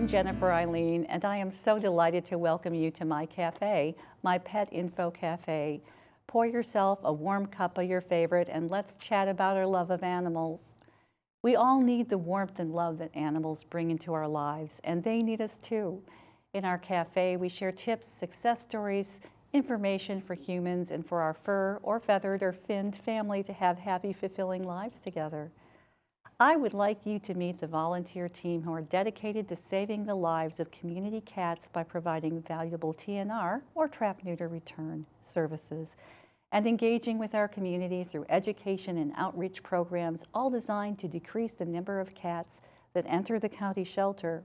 I'm Jennifer Eileen, and I am so delighted to welcome you to my cafe, my Pet Info Cafe. Pour yourself a warm cup of your favorite and let's chat about our love of animals. We all need the warmth and love that animals bring into our lives, and they need us too. In our cafe, we share tips, success stories, information for humans and for our fur or feathered or finned family to have happy, fulfilling lives together. I would like you to meet the volunteer team who are dedicated to saving the lives of community cats by providing valuable TNR, or trap-neuter return, services, and engaging with our community through education and outreach programs, all designed to decrease the number of cats that enter the county shelter.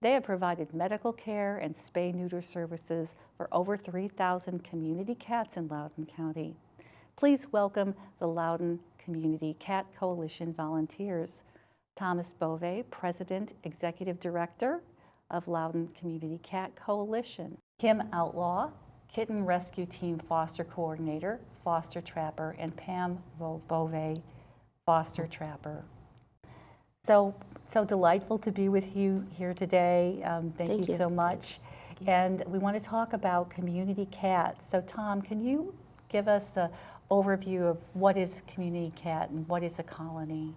They have provided medical care and spay-neuter services for over 3,000 community cats in Loudoun County. Please welcome the Loudoun Community Cat Coalition volunteers. Thomas Bove, President, Executive Director of Loudoun Community Cat Coalition. Kim Outlaw, Kitten Rescue Team Foster Coordinator, Foster Trapper, and Pam Bove, Foster Trapper. So delightful to be with you here today. Thank you so much. And we want to talk about community cats. So Tom, can you give us an overview of what is community cat and what is a colony?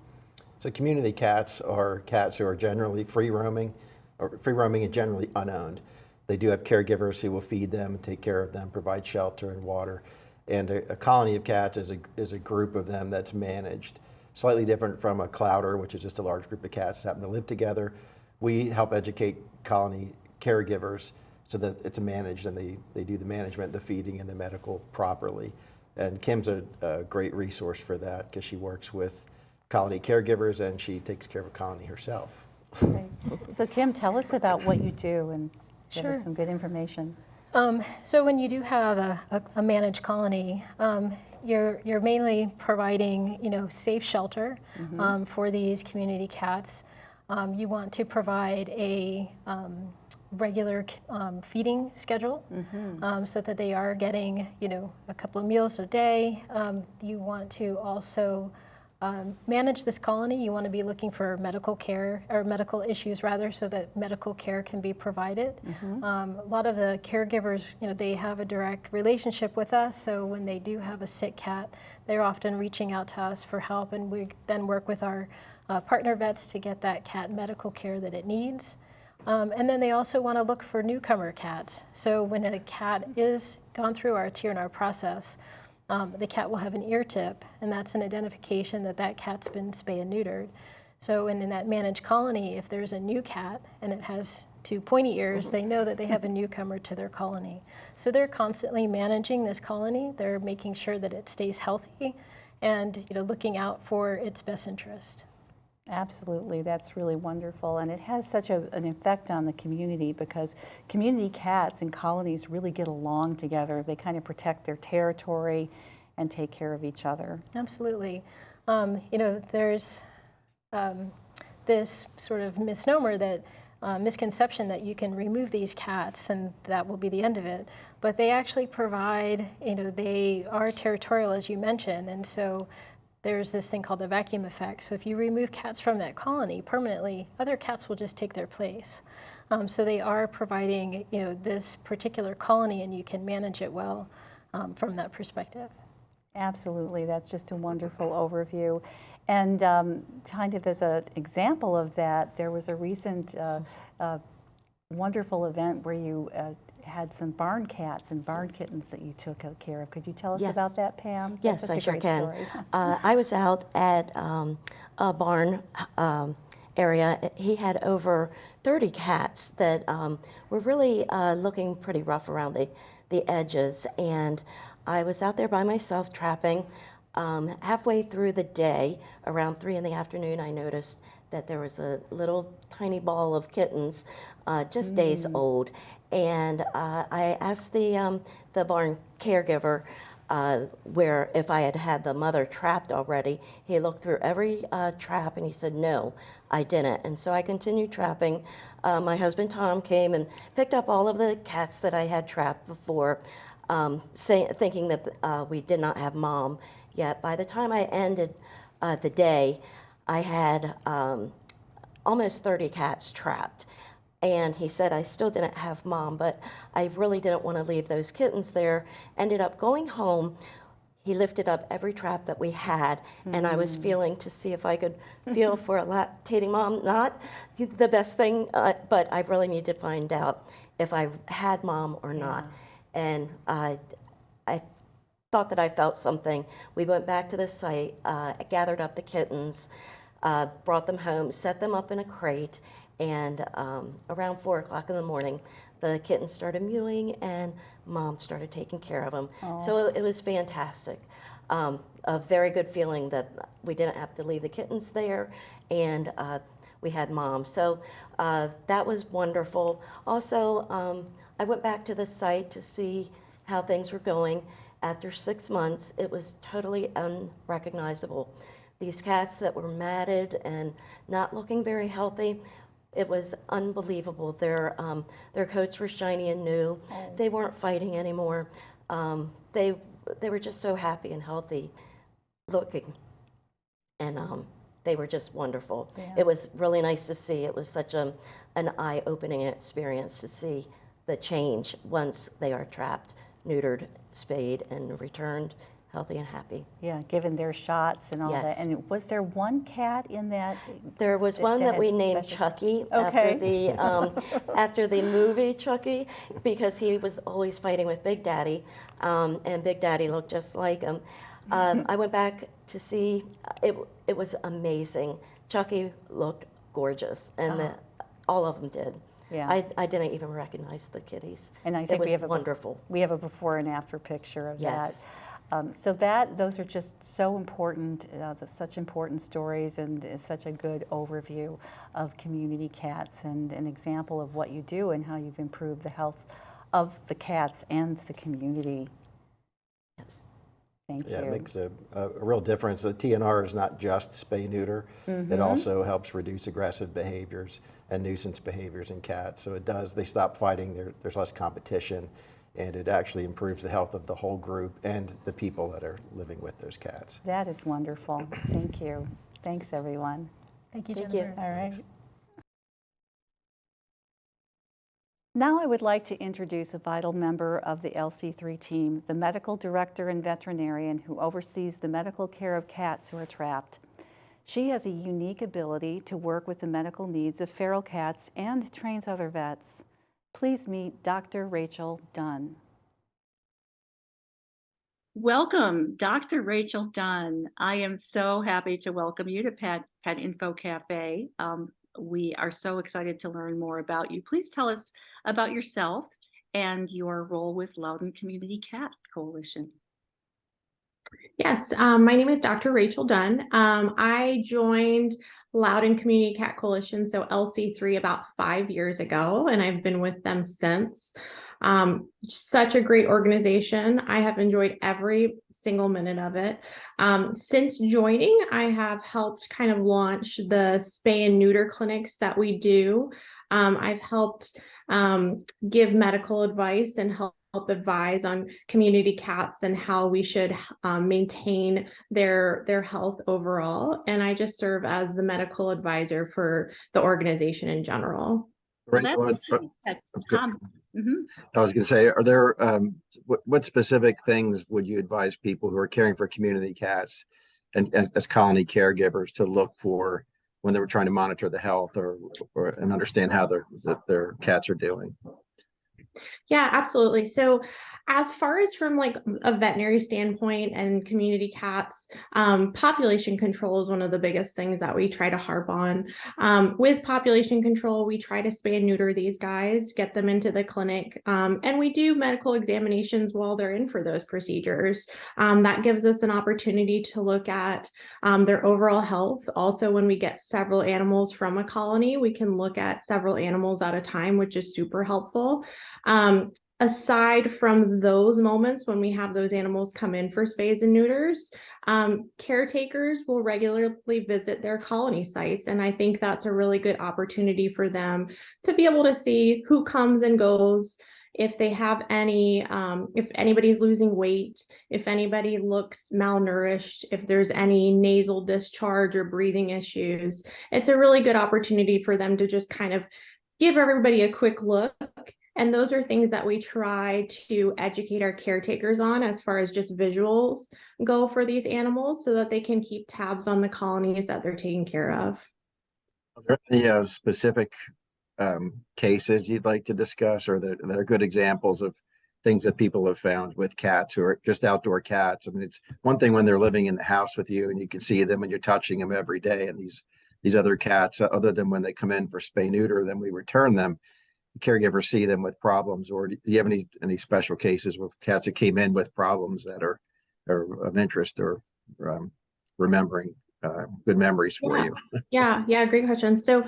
So community cats are cats who are generally free roaming and generally unowned. They do have caregivers who will feed them, take care of them, provide shelter and water. And a colony of cats is a group of them that's managed. Slightly different from a clouder, which is just a large group of cats that happen to live together. We help educate colony caregivers so that it's managed and they do the management, the feeding, and the medical properly. And Kim's a great resource for that because she works with colony caregivers and she takes care of a colony herself. Okay. So Kim, tell us about what you do and give us some good information. So when you do have a managed colony, you're mainly providing, safe shelter for these community cats. You want to provide a regular feeding schedule so that they are getting, a couple of meals a day. You want to also manage this colony. You want to be looking for medical care, or medical issues rather, so that medical care can be provided. A lot of the caregivers, they have a direct relationship with us, so when they do have a sick cat, they're often reaching out to us for help, and we then work with our partner vets to get that cat medical care that it needs. And then they also want to look for newcomer cats. So when a cat is gone through our TNR process, the cat will have an ear tip, and that's an identification that that cat's been spay and neutered. So in that managed colony, if there's a new cat and it has two pointy ears, they know that they have a newcomer to their colony. So they're constantly managing this colony. They're making sure that it stays healthy and looking out for its best interest. Absolutely, that's really wonderful, and it has such an effect on the community because community cats and colonies really get along together. They kind of protect their territory and take care of each other. Absolutely. There's this sort of misnomer that misconception that you can remove these cats and that will be the end of it, but they actually provide, they are territorial, as you mentioned, and so there's this thing called the vacuum effect. So if you remove cats from that colony permanently, other cats will just take their place. So they are providing, this particular colony, and you can manage it well from that perspective. Absolutely, that's just a wonderful overview. And kind of as an example of that, there was a recent wonderful event where you had some barn cats and barn kittens that you took care of. Could you tell us about that, Pam? Yes, I sure can. I was out at a barn area. He had over 30 cats that were really looking pretty rough around the edges, and I was out there by myself trapping. Halfway through the day, around 3 in the afternoon, I noticed that there was a little tiny ball of kittens, just days old. And I asked the barn caregiver where if I had the mother trapped already. He looked through every trap and he said, no, I didn't. And so I continued trapping. My husband Tom came and picked up all of the cats that I had trapped before, thinking that we did not have mom yet. By the time I ended the day, I had almost 30 cats trapped. And he said, I still didn't have mom, but I really didn't want to leave those kittens there. Ended up going home. He lifted up every trap that we had, and I was feeling to see if I could feel for a lactating mom. Not the best thing, but I really need to find out if I had mom or not. And I thought that I felt something. We went back to the site, gathered up the kittens, brought them home, set them up in a crate, and around 4 o'clock in the morning, the kittens started mewing and mom started taking care of them. So it was fantastic. A very good feeling that we didn't have to leave the kittens there, and we had mom. So that was wonderful. Also, I went back to the site to see how things were going. After 6 months, it was totally unrecognizable. These cats that were matted and not looking very healthy, it was unbelievable. Their coats were shiny and new. They weren't fighting anymore. They were just so happy and healthy looking, and they were just wonderful. It was really nice to see. It was such an eye-opening experience to see the change once they are trapped, neutered, spayed, and returned healthy and happy. Yeah, given their shots and all that. Yes. And was there one cat in that? There was one that we named Chucky after the movie Chucky, because he was always fighting with Big Daddy, and Big Daddy looked just like him. I went back to see, it was amazing. Chucky looked gorgeous, and all of them did. Yeah. I didn't even recognize the kitties. And I think it was we have wonderful. We have a before and after picture of Yes. that. So those are just so important, such important stories, and such a good overview of community cats, and an example of what you do and how you've improved the health of the cats and the community. Yes. Thank Yeah, you. it makes a real difference. The TNR is not just spay neuter. It also helps reduce aggressive behaviors and nuisance behaviors in cats. So it does, they stop fighting, there's less competition, and it actually improves the health of the whole group and the people that are living with those cats. That is wonderful. Thank you. Thanks, everyone. Thank you, Thank Jennifer. you. All right. Now I would like to introduce a vital member of the LC3 team, the medical director and veterinarian who oversees the medical care of cats who are trapped. She has a unique ability to work with the medical needs of feral cats and trains other vets. Please meet Dr. Rachel Dunn. Welcome, Dr. Rachel Dunn. I am so happy to welcome you to Pet Info Cafe. We are so excited to learn more about you. Please tell us about yourself and your role with Loudoun Community Cat Coalition. Yes, my name is Dr. Rachel Dunn. I joined Loudoun Community Cat Coalition, so LC3, about 5 years ago, and I've been with them since. Such a great organization. I have enjoyed every single minute of it. Since joining, I have helped kind of launch the spay and neuter clinics that we do. I've helped give medical advice and help advise on community cats and how we should maintain their health overall. And I just serve as the medical advisor for the organization in general. Rachel, I was going to say, are there what specific things would you advise people who are caring for community cats and as colony caregivers to look for when they were trying to monitor the health or and understand how their cats are doing? Yeah, absolutely. So as far as from like a veterinary standpoint and community cats, population control is one of the biggest things that we try to harp on. With population control, we try to spay and neuter these guys, get them into the clinic, and we do medical examinations while they're in for those procedures. That gives us an opportunity to look at their overall health. Also, when we get several animals from a colony, we can look at several animals at a time, which is super helpful. Aside from those moments when we have those animals come in for spays and neuters, caretakers will regularly visit their colony sites. And I think that's a really good opportunity for them to be able to see who comes and goes, if they have any, if anybody's losing weight, if anybody looks malnourished, if there's any nasal discharge or breathing issues. It's a really good opportunity for them to just kind of give everybody a quick look. And those are things that we try to educate our caretakers on as far as just visuals go for these animals so that they can keep tabs on the colonies that they're taking care of. Are there any specific cases you'd like to discuss, or that are good examples of things that people have found with cats who are just outdoor cats? I mean, it's one thing when they're living in the house with you and you can see them and you're touching them every day. And these other cats, other than when they come in for spay neuter, then we return them. Caregivers see them with problems, or do you have any special cases with cats that came in with problems that are of interest, or remembering good memories for you? Yeah, great question. So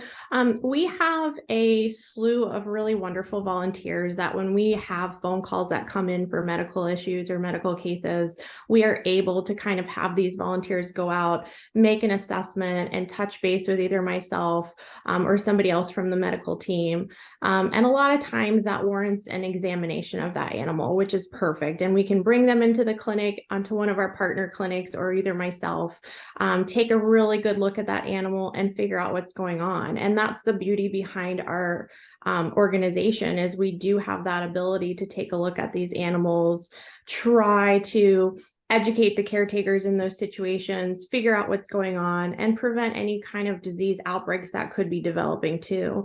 we have a slew of really wonderful volunteers that when we have phone calls that come in for medical issues or medical cases, we are able to kind of have these volunteers go out, make an assessment, and touch base with either myself or somebody else from the medical team. And a lot of times that warrants an examination of that animal, which is perfect. And we can bring them into the clinic, onto one of our partner clinics, or either myself, take a really good look at that animal and figure out what's going on. And that's the beauty behind our organization, is we do have that ability to take a look at these animals, try to educate the caretakers in those situations, figure out what's going on, and prevent any kind of disease outbreaks that could be developing too.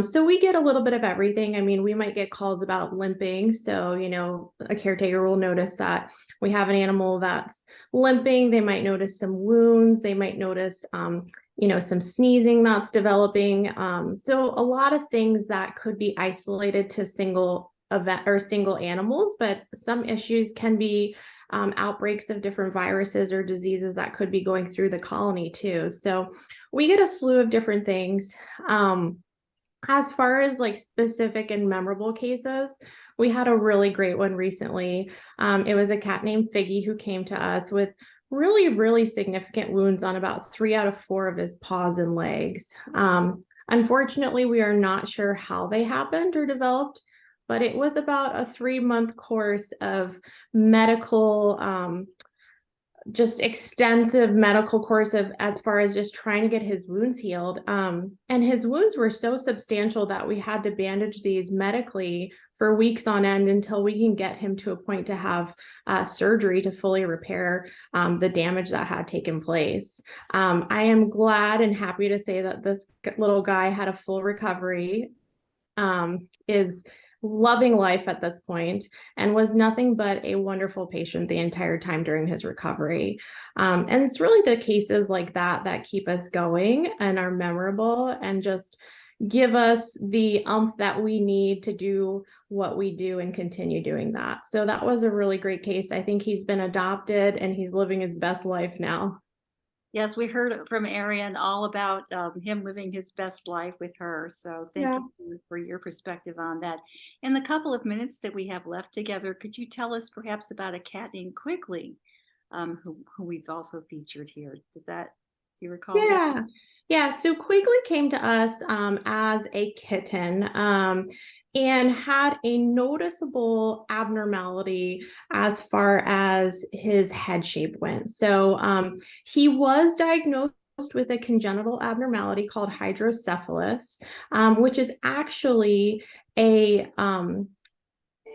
So we get a little bit of everything. I mean, we might get calls about limping. So, you know, a caretaker will notice that we have an animal that's limping. They might notice some wounds. They might notice, you know, some sneezing that's developing. So a lot of things that could be isolated to single event or single animals, but some issues can be outbreaks of different viruses or diseases that could be going through the colony too. So we get a slew of different things. As far as like specific and memorable cases, we had a really great one recently. It was a cat named Figgy who came to us with really significant wounds on about 3 out of 4 of his paws and legs. Unfortunately, we are not sure how they happened or developed, but it was about a 3-month course of medical, just extensive medical course of as far as just trying to get his wounds healed. And his wounds were so substantial that we had to bandage these medically for weeks on end until we can get him to a point to have surgery to fully repair the damage that had taken place. I am glad and happy to say that this little guy had a full recovery, is loving life at this point, and was nothing but a wonderful patient the entire time during his recovery. And it's really the cases like that that keep us going and are memorable and just give us the oomph that we need to do what we do and continue doing that. So that was a really great case. I think he's been adopted and he's living his best life now. Yes, we heard from Arian all about him living his best life with her. So thank you for your perspective on that. In the couple of minutes that we have left together, could you tell us perhaps about a cat named Quickly, who we've also featured here? Do you recall that? Yeah. So Quigley came to us as a kitten and had a noticeable abnormality as far as his head shape went. So he was diagnosed with a congenital abnormality called hydrocephalus, which is actually an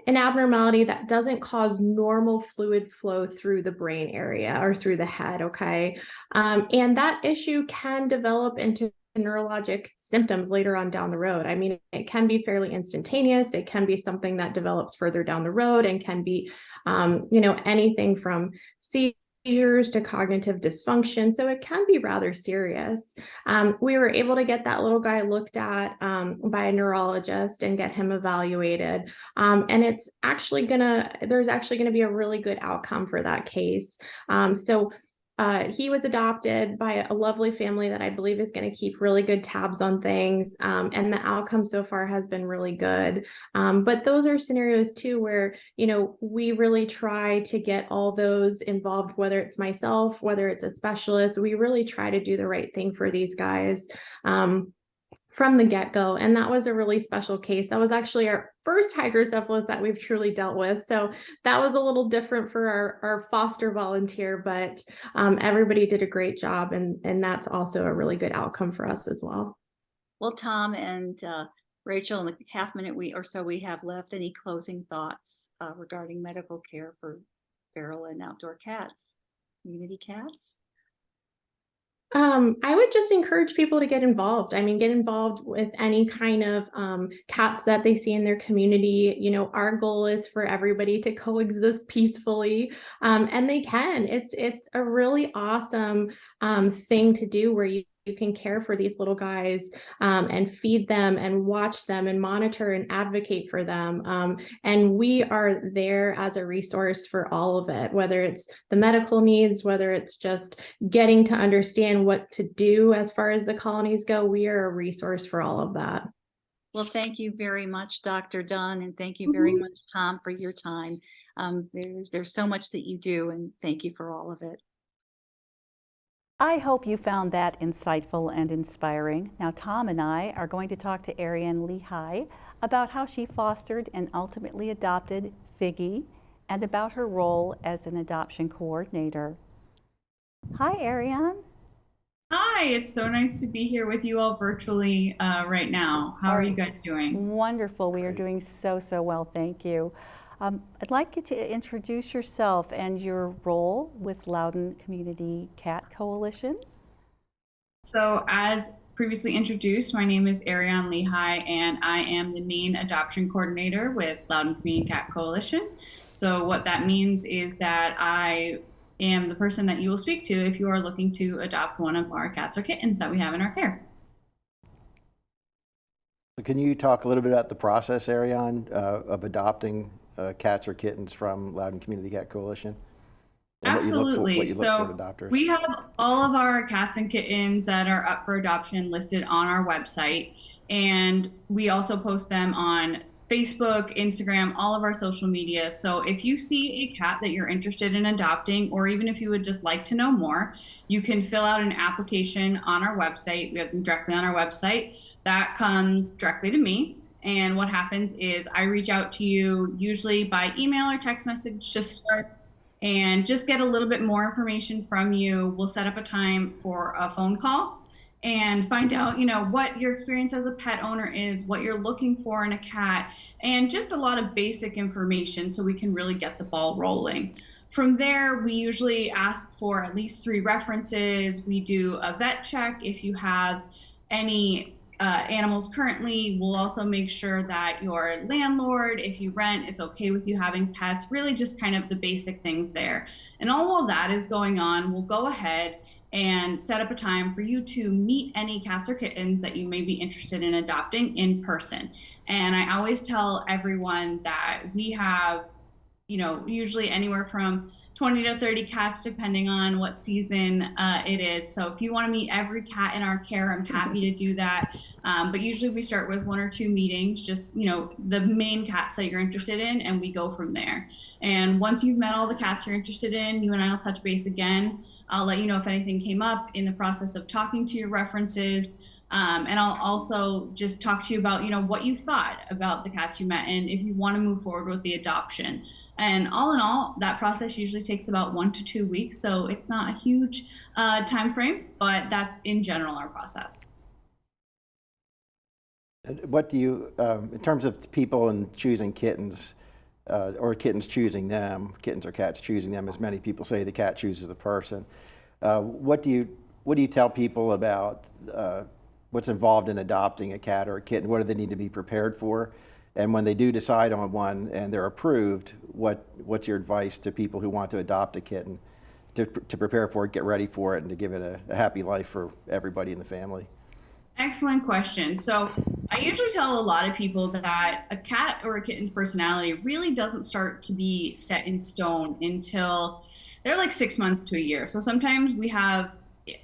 abnormality that doesn't cause normal fluid flow through the brain area or through the head, okay? And that issue can develop into neurologic symptoms later on down the road. I mean, it can be fairly instantaneous. It can be something that develops further down the road and can be, you know, anything from seizures to cognitive dysfunction. So it can be rather serious. We were able to get that little guy looked at by a neurologist and get him evaluated. And there's actually gonna be a really good outcome for that case. He was adopted by a lovely family that I believe is going to keep really good tabs on things. And the outcome so far has been really good. But those are scenarios too, where, you know, we really try to get all those involved, whether it's myself, whether it's a specialist, we really try to do the right thing for these guys. From the get-go. And that was a really special case. That was actually our first hydrocephalus that we've truly dealt with. So that was a little different for our foster volunteer, but everybody did a great job. And that's also a really good outcome for us as well. Well, Tom and Rachel, in the half minute or so we have left, any closing thoughts regarding medical care for feral and outdoor cats, community cats? I would just encourage people to get involved. I mean, get involved with any kind of cats that they see in their community. You know, our goal is for everybody to coexist peacefully, and they can. It's a really awesome thing to do where you can care for these little guys and feed them and watch them and monitor and advocate for them. And we are there as a resource for all of it, whether it's the medical needs, whether it's just getting to understand what to do as far as the colonies go. We are a resource for all of that. Well, thank you very much, Dr. Dunn, and thank you very much, Tom, for your time. There's so much that you do, and thank you for all of it. I hope you found that insightful and inspiring. Now, Tom and I are going to talk to Ariane Lehigh about how she fostered and ultimately adopted Figgy and about her role as an adoption coordinator. Hi, Ariane. Hi, it's so nice to be here with you all virtually right now. How are you guys doing? Wonderful. We are doing so well, thank you. I'd like you to introduce yourself and your role with Loudoun Community Cat Coalition. So as previously introduced, my name is Ariane Lehigh, and I am the main adoption coordinator with Loudoun Community Cat Coalition. So what that means is that I am the person that you will speak to if you are looking to adopt one of our cats or kittens that we have in our care. Can you talk a little bit about the process, Ariane, of adopting cats or kittens from Loudoun Community Cat Coalition? Absolutely. So we have all of our cats and kittens that are up for adoption listed on our website. And we also post them on Facebook, Instagram, all of our social media. So if you see a cat that you're interested in adopting, or even if you would just like to know more, you can fill out an application on our website. We have them directly on our website. That comes directly to me. And what happens is I reach out to you usually by email or text message to start and just get a little bit more information from you. We'll set up a time for a phone call and find out, you know, what your experience as a pet owner is, what you're looking for in a cat, and just a lot of basic information so we can really get the ball rolling. From there, we usually ask for at least 3 references. We do a vet check if you have any animals currently. We'll also make sure that your landlord, if you rent, is okay with you having pets, really just kind of the basic things there. And all of that is going on, we'll go ahead and set up a time for you to meet any cats or kittens that you may be interested in adopting in person. And I always tell everyone that we have, you know, usually anywhere from 20 to 30 cats, depending on what season it is. So if you want to meet every cat in our care, I'm happy to do that. But usually we start with 1 or 2 meetings, just, you know, the main cats that you're interested in, and we go from there. And once you've met all the cats you're interested in, you and I will touch base again. I'll let you know if anything came up in the process of talking to your references. And I'll also just talk to you about, you know, what you thought about the cats you met and if you want to move forward with the adoption. And all in all, that process usually takes about 1 to 2 weeks. So it's not a huge time frame, but that's in general our process. What do you, in terms of people and choosing kittens, or kittens choosing them, kittens or cats choosing them, as many people say the cat chooses the person, what do you tell people about what's involved in adopting a cat or a kitten? What do they need to be prepared for? And when they do decide on one and they're approved, what's your advice to people who want to adopt a kitten to prepare for it, get ready for it, and to give it a happy life for everybody in the family? Excellent question. So I usually tell a lot of people that a cat or a kitten's personality really doesn't start to be set in stone until they're like 6 months to a year. So sometimes we have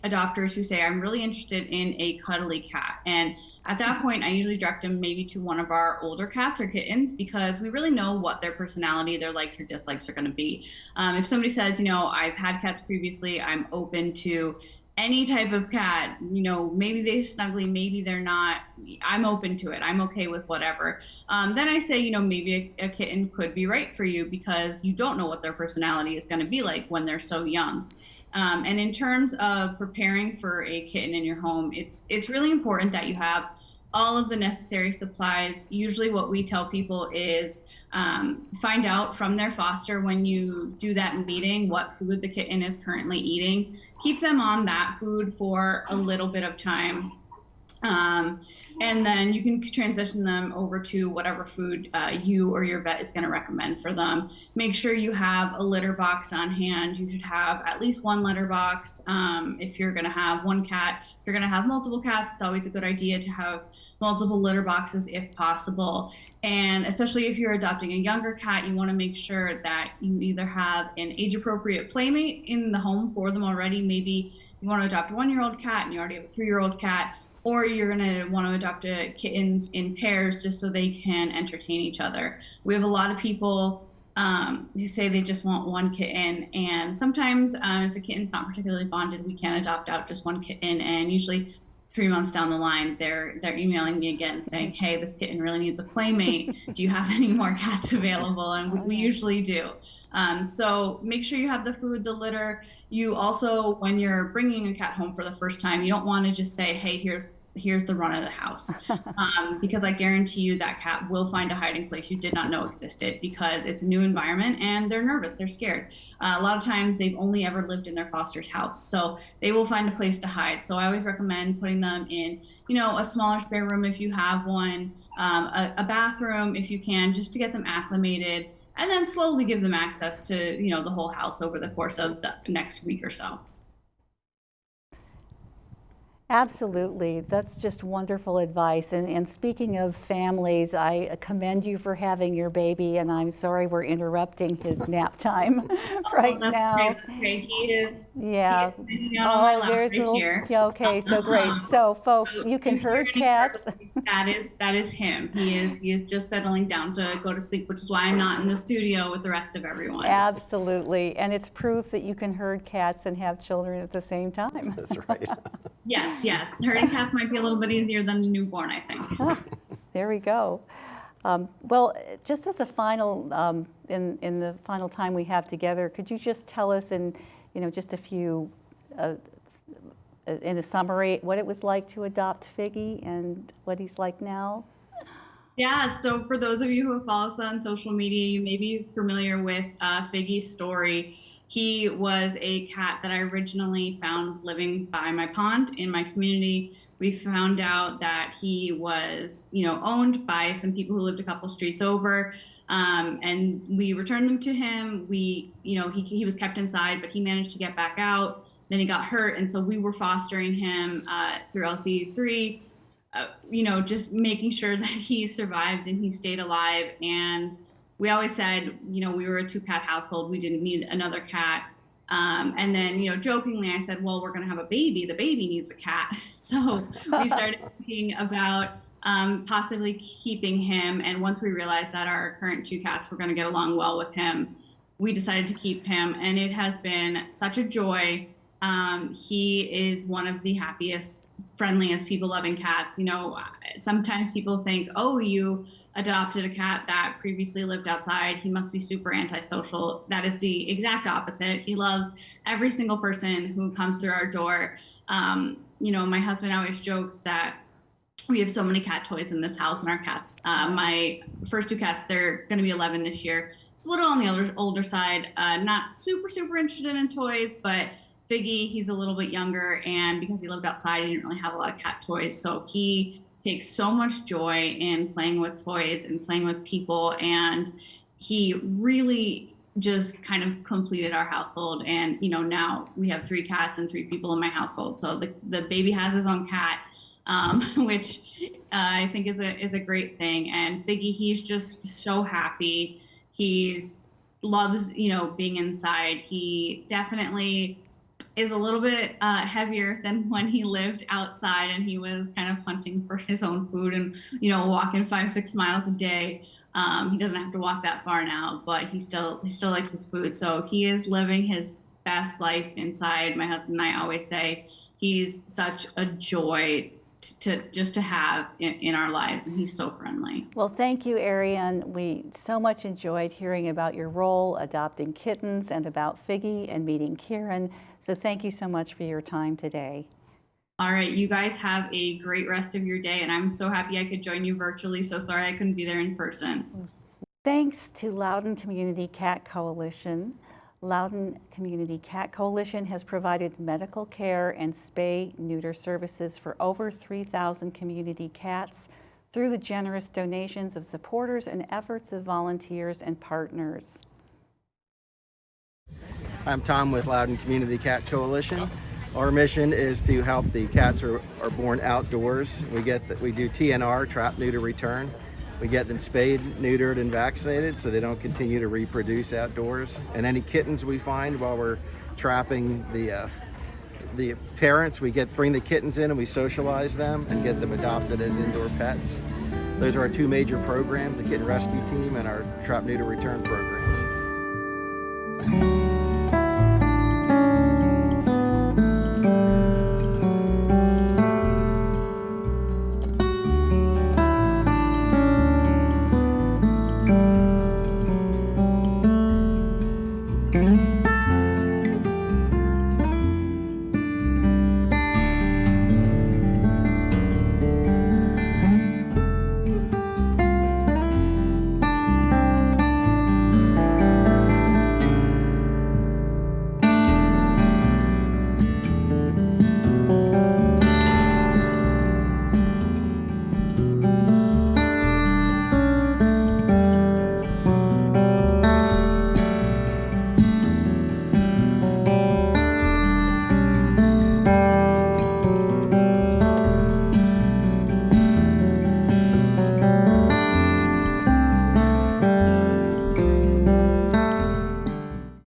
adopters who say, I'm really interested in a cuddly cat. And at that point, I usually direct them maybe to one of our older cats or kittens, because we really know what their personality, their likes or dislikes are going to be. If somebody says, you know, I've had cats previously, I'm open to any type of cat, you know, maybe they're snuggly, maybe they're not, I'm open to it. I'm okay with whatever. Then I say, you know, maybe a kitten could be right for you because you don't know what their personality is going to be like when they're so young. And in terms of preparing for a kitten in your home, it's really important that you have all of the necessary supplies. Usually what we tell people is find out from their foster when you do that meeting what food the kitten is currently eating. Keep them on that food for a little bit of time. And then you can transition them over to whatever food you or your vet is going to recommend for them. Make sure you have a litter box on hand. You should have at least one litter box. If you're going to have one cat, if you're going to have multiple cats, it's always a good idea to have multiple litter boxes if possible. And especially if you're adopting a younger cat, you want to make sure that you either have an age-appropriate playmate in the home for them already. Maybe you want to adopt a 1-year-old cat and you already have a 3-year-old cat, or you're going to want to adopt kittens in pairs just so they can entertain each other. We have a lot of people who say they just want one kitten, and sometimes if a kitten's not particularly bonded, we can adopt out just one kitten, and usually 3 months down the line, they're emailing me again saying, hey, this kitten really needs a playmate. Do you have any more cats available? And we usually do. So make sure you have the food, the litter. You also, when you're bringing a cat home for the first time, you don't want to just say, hey, here's the run of the house. Because I guarantee you that cat will find a hiding place you did not know existed, because it's a new environment and they're nervous, they're scared. A lot of times they've only ever lived in their foster's house, so they will find a place to hide. So I always recommend putting them in, a smaller spare room if you have one, a bathroom if you can, just to get them acclimated, and then slowly give them access to, the whole house over the course of the next week or so. Absolutely. That's just wonderful advice. And speaking of families, I commend you for having your baby, and I'm sorry we're interrupting his nap time right now. Great. He is. Yeah. He is on my lap there's right little, here. yeah, okay, so great. So folks, you can herd cats. That is him. He is just settling down to go to sleep, which is why I'm not in the studio with the rest of everyone. Absolutely. And it's proof that you can herd cats and have children at the same time. That's right. Yes. Herding cats might be a little bit easier than the newborn, I think. There we go. Well, just as a final, in the final time we have together, could you just tell us in, just a few, in a summary, what it was like to adopt Figgy and what he's like now? Yeah, so for those of you who follow us on social media, you may be familiar with Figgy's story. He was a cat that I originally found living by my pond in my community. We found out that he was, owned by some people who lived a couple streets over, and we returned them to him. He was kept inside, but he managed to get back out. Then he got hurt, and so we were fostering him through LCE3, just making sure that he survived and he stayed alive. And we always said, we were a 2-cat household. We didn't need another cat. And then, jokingly, I said, well, we're going to have a baby. The baby needs a cat. So we started thinking about possibly keeping him. And once we realized that our current 2 cats were going to get along well with him, we decided to keep him. And it has been such a joy. He is one of the happiest, friendliest, people-loving cats. Sometimes people think, oh, you adopted a cat that previously lived outside, he must be super antisocial. That is the exact opposite. He loves every single person who comes through our door. My husband always jokes that we have so many cat toys in this house, and our cats, my first 2 cats, they're going to be 11 this year. It's a little on the older side, not super interested in toys, but Figgy, he's a little bit younger, and because he lived outside, he didn't really have a lot of cat toys. So he takes so much joy in playing with toys and playing with people, and he really just kind of completed our household. And now we have 3 cats and 3 people in my household. So the baby has his own cat, which I think is a great thing. And Figgy, he's just so happy. He's loves being inside. He definitely is a little bit heavier than when he lived outside and he was kind of hunting for his own food and walking 5-6 miles a day. He doesn't have to walk that far now, but he still likes his food. So he is living his best life inside. My husband and I always say he's such a joy to have in our lives, and he's so friendly. Well, thank you, Ariane. We so much enjoyed hearing about your role adopting kittens and about Figgy and meeting Kieran. So thank you so much for your time today. All right, you guys have a great rest of your day, and I'm so happy I could join you virtually. So sorry I couldn't be there in person. Thanks to Loudoun Community Cat Coalition. Loudoun Community Cat Coalition has provided medical care and spay-neuter services for over 3,000 community cats through the generous donations of supporters and efforts of volunteers and partners. I'm Tom with Loudoun Community Cat Coalition. Our mission is to help the cats are born outdoors. We do TNR, trap, neuter, return. We get them spayed, neutered, and vaccinated so they don't continue to reproduce outdoors. And any kittens we find while we're trapping the parents, we bring the kittens in and we socialize them and get them adopted as indoor pets. Those are our two major programs, the Kitten Rescue Team and our Trap, Neuter, Return program.